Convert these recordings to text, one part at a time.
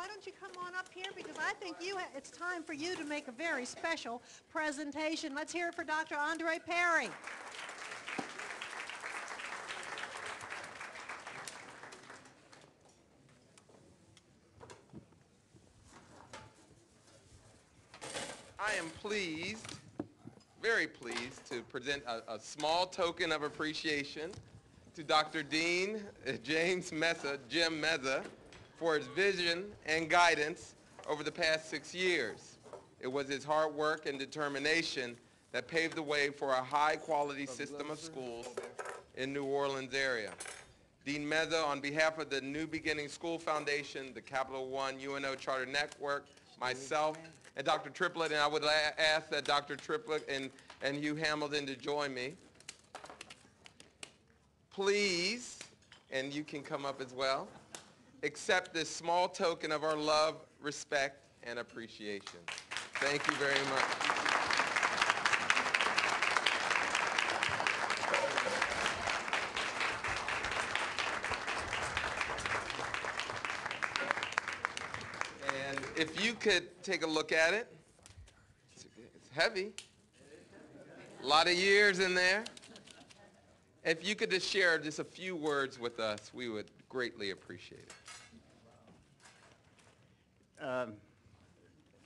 why don't you come on up here, because I think it's time for you to make a very special presentation. Let's hear it for Dr. Andre Perry. I am pleased, very pleased, to present a small token of appreciation to Dr. Dean James Meza, Jim Meza, for his vision and guidance over the past 6 years. It was his hard work and determination that paved the way for a high-quality system of schools in New Orleans area. Dean Meza, on behalf of the New Beginning School Foundation, the Capital One UNO Charter Network, myself, and Dr. Triplett, and I would ask that Dr. Triplett and Hugh Hamilton to join me. Please, and you can come up as well, accept this small token of our love, respect, and appreciation. Thank you very much. And if you could take a look at it, it's heavy, a lot of years in there. If you could just share just a few words with us, we would greatly appreciate it.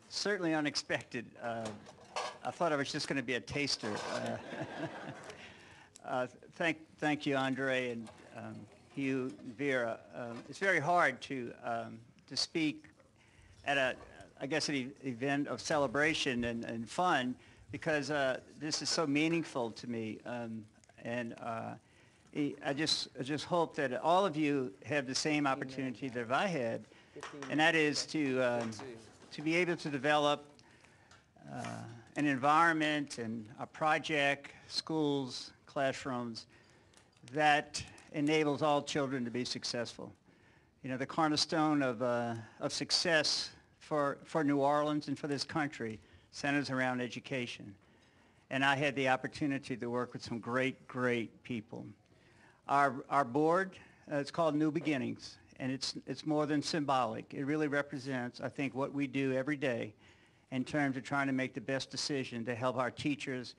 Certainly unexpected. I thought I was just going to be a taster. Thank you, Andre, and Hugh, Vera. It's very hard to speak at I guess, an event of celebration and fun, because this is so meaningful to me. I just hope that all of you have the same opportunity that I had, and that is to be able to develop an environment and a project, schools, classrooms that enables all children to be successful. You know, the cornerstone of success for New Orleans and for this country centers around education. And I had the opportunity to work with some great, great people. Our board, it's called New Beginnings, and it's more than symbolic. It really represents, I think, what we do every day in terms of trying to make the best decision to help our teachers,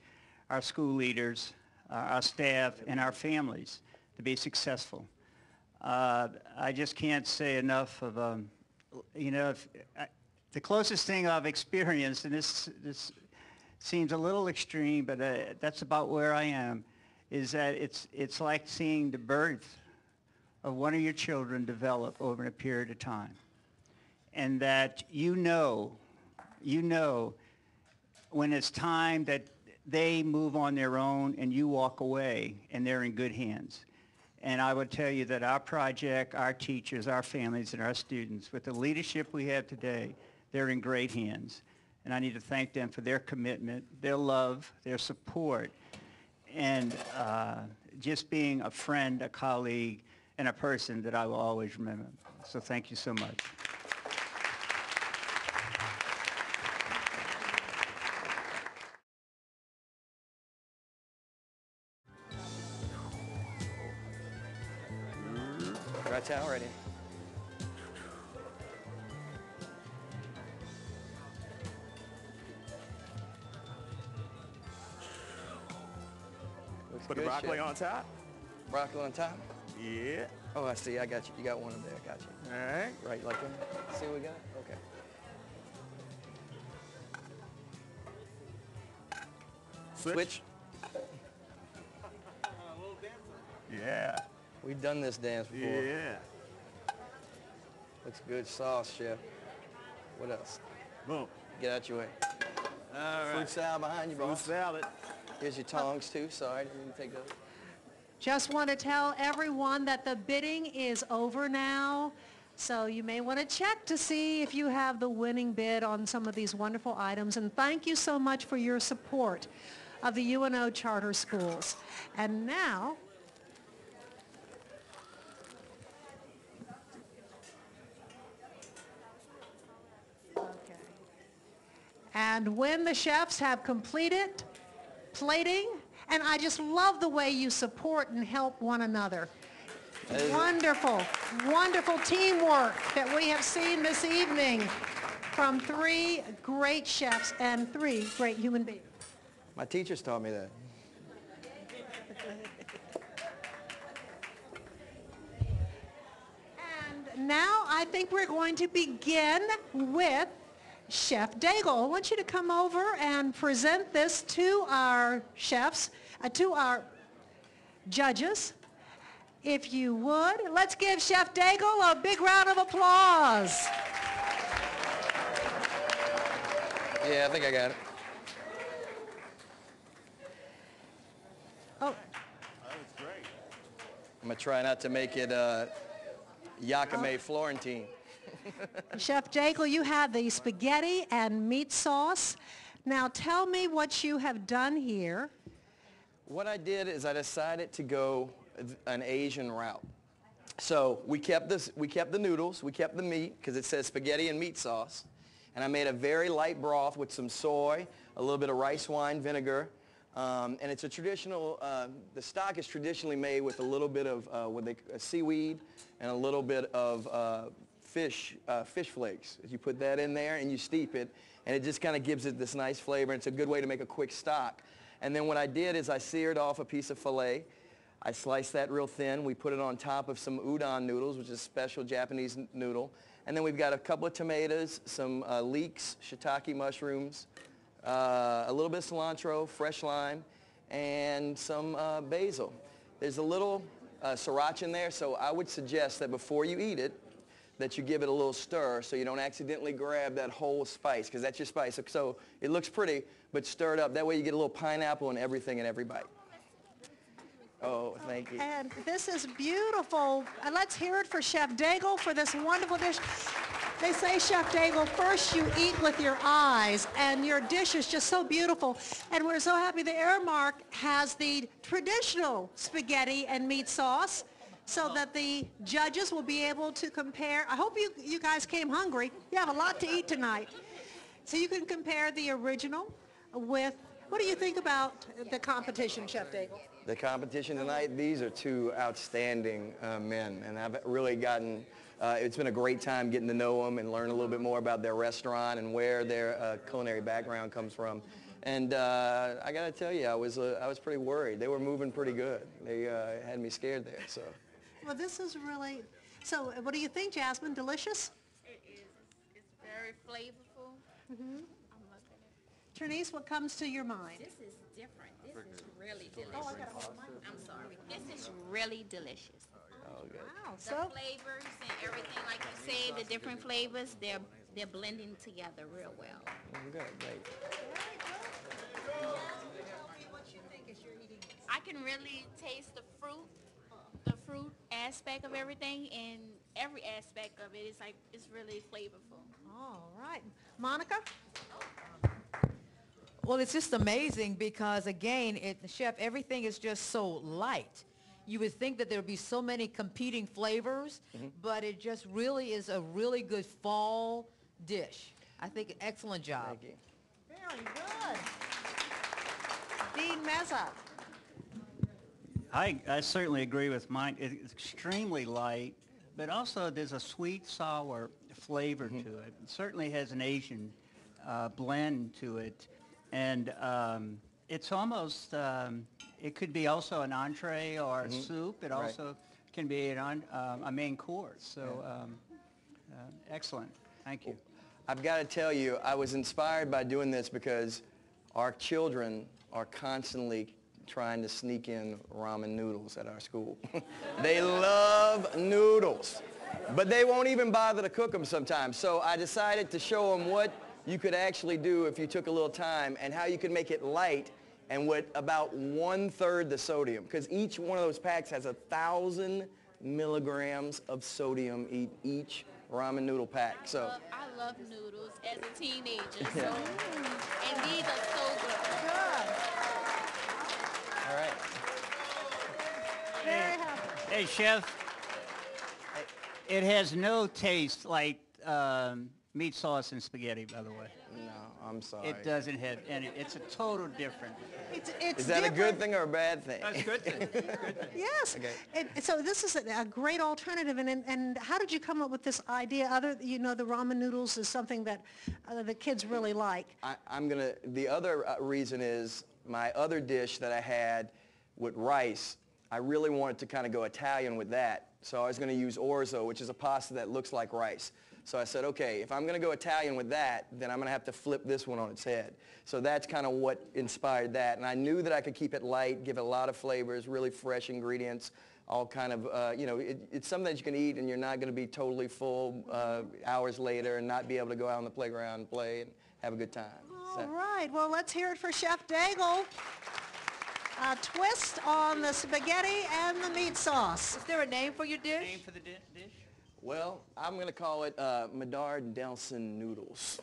our school leaders, our staff, and our families to be successful. I just can't say enough of, the closest thing I've experienced, and this seems a little extreme, but that's about where I am, is that it's like seeing the birth of one of your children develop over a period of time. And that you know when it's time that they move on their own and you walk away and they're in good hands. And I would tell you that our project, our teachers, our families, and our students, with the leadership we have today, they're in great hands. And I need to thank them for their commitment, their love, their support, and just being a friend, a colleague, and a person that I will always remember. So thank you so much. Right towel ready. Put the broccoli on top. Broccoli on top? Yeah. Oh, I see. I got you. You got one up there. I got you. All right. Right, like that. See what we got? Okay. Switch. Yeah. We've done this dance before. Yeah. Looks good sauce, chef. What else? Boom. Get out your way. All right. Fruit salad behind you, Fruit boss. salad. Here's your tongs, too. Sorry, didn't take those. Just want to tell everyone that the bidding is over now. So you may want to check to see if you have the winning bid on some of these wonderful items. And thank you so much for your support of the UNO Charter Schools. And now, and when the chefs have completed plating, and I just love the way you support and help one another. Wonderful, wonderful teamwork that we have seen this evening from 3 great chefs and 3 great human beings. My teachers taught me that. And now I think we're going to begin with Chef Daigle. I want you to come over and present this to our chefs, to our judges. If you would, let's give Chef Daigle a big round of applause. Yeah, I think I got it. Oh, I'm going to try not to make it Yakame Florentine. Chef Daigle, you have the spaghetti and meat sauce. Now tell me what you have done here. What I did is I decided to go an Asian route. So we kept the noodles, we kept the meat because it says spaghetti and meat sauce. And I made a very light broth with some soy, a little bit of rice wine vinegar. And it's a traditional, the stock is traditionally made with a little bit of seaweed and a little bit of fish flakes. You put that in there and you steep it, and it just kind of gives it this nice flavor. And it's a good way to make a quick stock. And then what I did is I seared off a piece of filet. I sliced that real thin. We put it on top of some udon noodles, which is a special Japanese noodle. And then we've got a couple of tomatoes, some leeks, shiitake mushrooms, a little bit of cilantro, fresh lime, and some basil. There's a little sriracha in there, so I would suggest that before you eat it, that you give it a little stir so you don't accidentally grab that whole spice, because that's your spice. So it looks pretty, but stir it up. That way you get a little pineapple and everything in every bite. Oh, thank you. And this is beautiful. And let's hear it for Chef Daigle for this wonderful dish. They say, Chef Daigle, first you eat with your eyes, and your dish is just so beautiful. And we're so happy the Airmark has the traditional spaghetti and meat sauce so that the judges will be able to compare. I hope you guys came hungry. You have a lot to eat tonight. So you can compare the original with, what do you think about the competition, Chef Daigle? The competition tonight, these are 2 outstanding men, and I've really gotten, it's been a great time getting to know them and learn a little bit more about their restaurant and where their culinary background comes from. And I got to tell you, I was pretty worried. They were moving pretty good. They had me scared there. So. Well, this is really, so what do you think, Jasmine? Delicious? It is. It's very flavorful. Mm-hmm. I'm loving it. Trinice, what comes to your mind? This is different. This is really delicious. I'm sorry. This is really delicious. Oh, good. Wow, The so, flavors and everything, like you said, the different flavors, they're blending together real well. Good, great. I can really taste the fruit aspect of everything, and every aspect of it is like, it's really flavorful. all right. Monica? Well, it's just amazing because, again, Chef, everything is just so light. You would think that there would be so many competing flavors, but it just really is a really good fall dish. I think excellent job. Thank you. Very good. Dean Meza? I certainly agree with mine. It's extremely light, but also there's a sweet, sour flavor to it. It certainly has an Asian blend to it. And it's almost, it could be also an entree or a soup. It also can be a main course. So excellent. Thank you. I've got to tell you, I was inspired by doing this because our children are constantly trying to sneak in ramen noodles at our school. They love noodles, but they won't even bother to cook them sometimes. So I decided to show them what you could actually do if you took a little time and how you could make it light and with about 1/3 the sodium, because each one of those packs has 1,000 milligrams of sodium each ramen noodle pack. So I love noodles as a teenager, so, and these are so good. Good. all right. Very happy. Hey, Chef, it has no taste like meat sauce and spaghetti, by the way. No, I'm sorry. It doesn't have any, it's a total different. It's Is that a good different. thing or a bad thing? That's a good thing. Good thing. Yes. Okay. And so this is a great alternative. And how did you come up with this idea? The ramen noodles is something that the kids really like. The other reason is my other dish that I had with rice, I really wanted to kind of go Italian with that. So I was going to use orzo, which is a pasta that looks like rice. So I said, okay, if I'm going to go Italian with that, then I'm going to have to flip this one on its head. So that's kind of what inspired that. And I knew that I could keep it light, give it a lot of flavors, really fresh ingredients, all kind of, it's something that you can eat and you're not going to be totally full hours later and not be able to go out on the playground and play and have a good time. All right. Well, let's hear it for Chef Daigle. A twist on the spaghetti and the meat sauce. Is there a name for your dish? Name for the dish? Well, I'm going to call it Medard Nelson noodles.